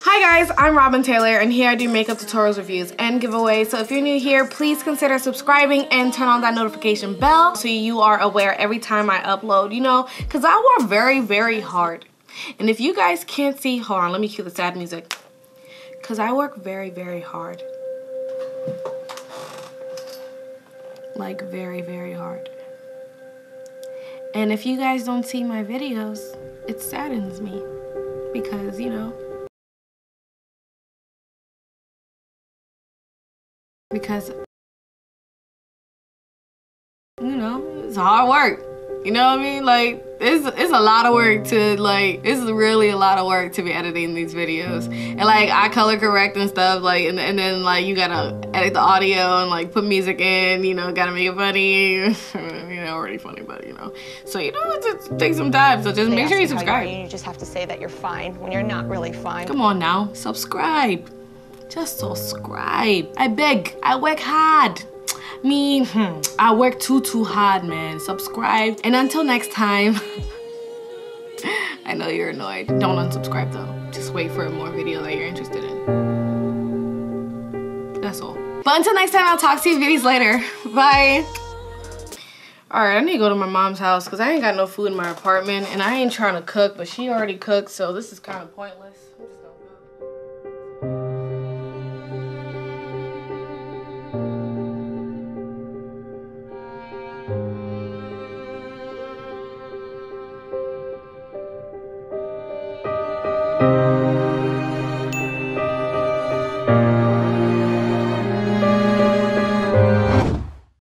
Hi guys, I'm Robin Taylor and here I do makeup tutorials, reviews, and giveaways. So if you're new here, please consider subscribing and turn on that notification bell so you are aware every time I upload, you know, because I work very, very hard. And if you guys can't see, hold on, let me cue the sad music. Because I work very, very hard. Like very, very hard. And if you guys don't see my videos, it saddens me because, you know, because, you know, it's hard work. You know what I mean? Like, it's a lot of work to, like, it's really a lot of work to be editing these videos. And, like, I color correct and stuff, like, and then, like, you gotta edit the audio and, like, put music in, you know, gotta make it funny. You know, already funny, but, you know. So, you know, it just takes some time, so just make sure you subscribe. You just have to say that you're fine when you're not really fine. Come on now, subscribe. Just subscribe. I beg, I work hard. I work too hard, man. Subscribe. And until next time, I know you're annoyed. Don't unsubscribe though. Just wait for more video that you're interested in. That's all. But until next time, I'll talk to you videos later. Bye. Alright, I need to go to my mom's house because I ain't got no food in my apartment and I ain't trying to cook, but she already cooked, so this is kind of pointless.